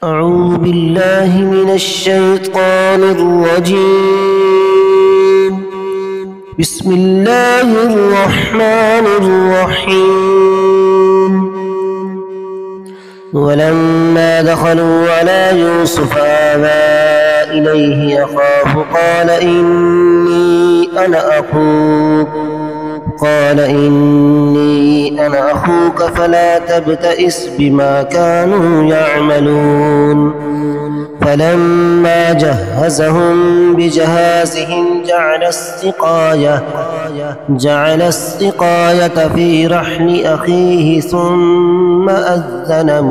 أعوذ بالله من الشيطان الرجيم. بسم الله الرحمن الرحيم. ولما دخلوا على يوسف آوى إليه أخاه قال إني أنا أخوك فلا تبتئس بما كانوا يعملون. فلما جهزهم بجهازهم جعل السقاية في رحل أخيه ثم أذن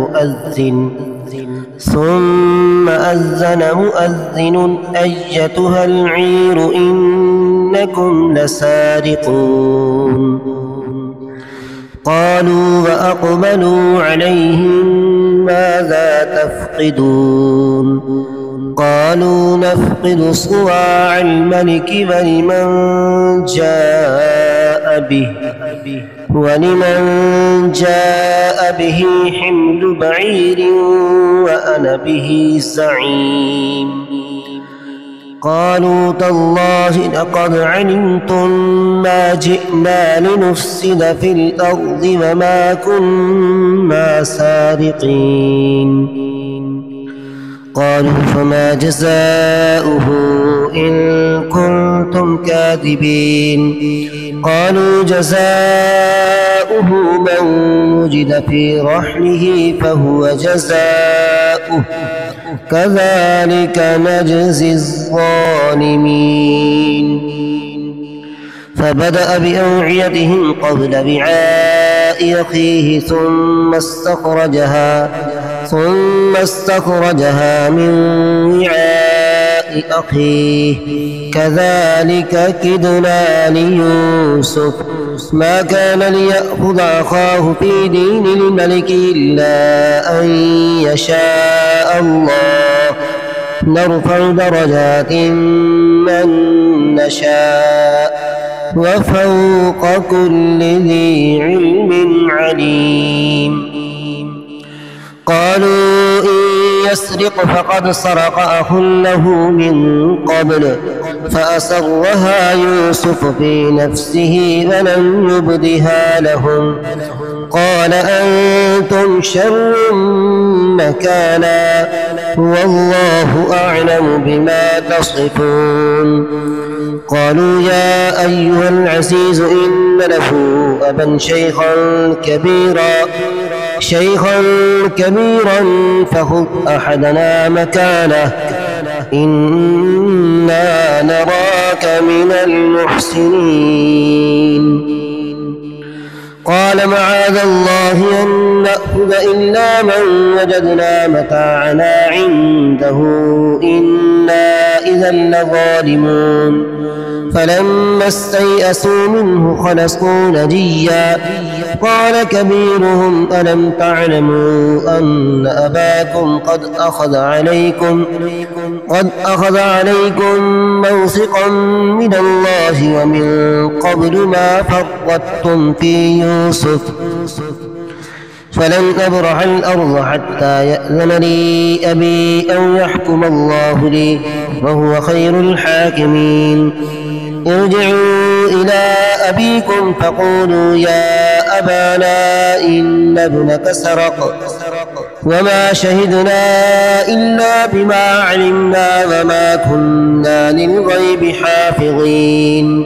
مؤذن أيتها العير إنكم لسارقون. قالوا وأقبلوا عليهم ماذا تفقدون؟ قالوا نفقد صواع الملك ولمن جاء به حمل بعير وأنا به زعيم. قالوا تالله لقد علمتم ما جئنا لنفسد في الأرض وما كنا سارقين. قالوا فما جزاؤه إن كنتم كاذبين؟ قالوا جزاؤه من وجد في رحله فهو جزاؤه كذلك نجزي الظالمين. فبدأ بأوعيتهم قبل وعاء أخيه ثم استخرجها من وعاء أخيه كذلك كدنا ليوسف ما كان ليأخذ أخاه في دين الملك إلا أن يشاء الله نرفع درجات من نشاء وفوق كل ذي علم عليم. قالوا إن يسرق فقد سرق أخ له من قبل فأسرها يوسف في نفسه ولم يبدها لهم. قال أنتم شر مكانا والله أعلم بما تصفون. قالوا يا أيها العزيز إن له أبا شيخا كبيرا فخذ أحدنا مكانه إنا نراك من المحسنين. قال معاذ الله أن نأخذ إلا من وجدنا متاعنا عنده إنا إذا لظالمون. فلما استيئسوا منه خلصوا نجيا قال كبيرهم ألم تعلموا أن أباكم قد أخذ عليكم موثقا من الله ومن قبل ما فرطتم في يوسف فلن أبرح الأرض حتى يأذن لي أبي أو يحكم الله لي وهو خير الحاكمين. ارجعوا إلى أبيكم فقولوا يا أبانا إن ابنك سرق وما شهدنا إلا بما علمنا وما كنا للغيب حافظين.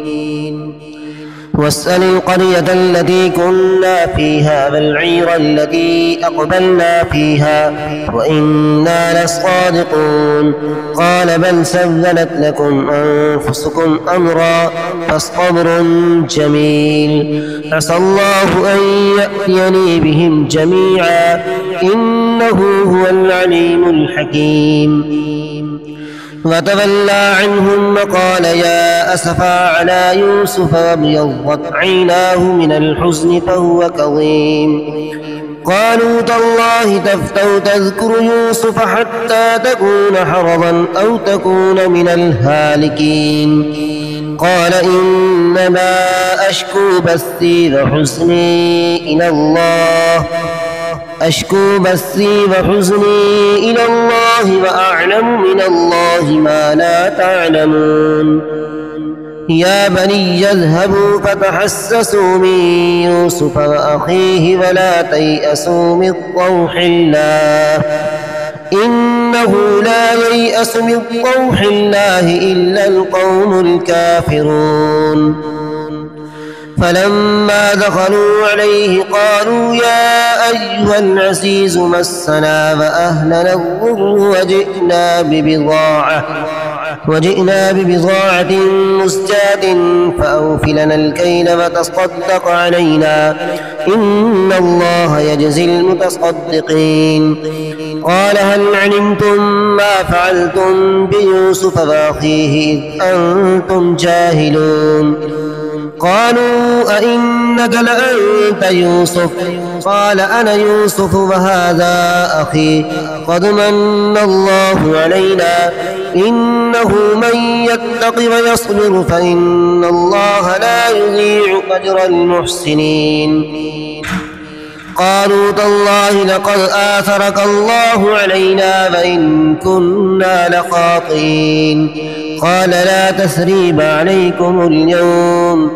واسأل القرية التي كنا فيها والعير التي أقبلنا فيها وإنا لصادقون. قال بل سولت لكم أنفسكم أمرا فاصبر جميل عسى الله أن يأتيني بهم جميعا إنه هو العليم الحكيم. وتولى عنهم وقال يا أسفا على يوسف وابيضت عيناه من الحزن فهو كظيم. قالوا تالله تفتأ تذكر يوسف حتى تكون حرضا أو تكون من الهالكين. قال إنما أشكو بثي وحزني إلى الله أشكو بثي وحزني إلى الله وأعلم من الله ما لا تعلمون يا بني اذهبوا فتحسسوا من يوسف وأخيه ولا تيأسوا من روح الله إنه لا ييأس من روح الله إلا القوم الكافرون فلما دخلوا عليه قالوا يا أيها العزيز مسنا وأهلنا الضر وجئنا ببضاعة مزجاة فأوف لنا الكيل وتصدق علينا إن الله يجزي المتصدقين قال هل علمتم ما فعلتم بيوسف وأخيه إذ أنتم جاهلون قالوا أئنك لأنت يوسف قال أنا يوسف وهذا أخي قد من الله علينا إنه من يتق ويصبر فإن الله لا يضيع أجر المحسنين قالوا تالله لقد آثرك الله علينا وإن كنا لخاطئين قال لا تثريب عليكم اليوم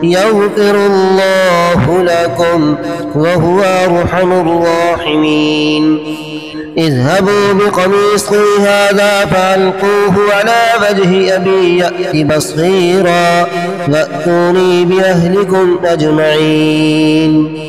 يغفر الله لكم وهو أرحم الراحمين اذهبوا بقميصي هذا فألقوه على وجه أبي يأت بصيرا وأتوني بأهلكم أجمعين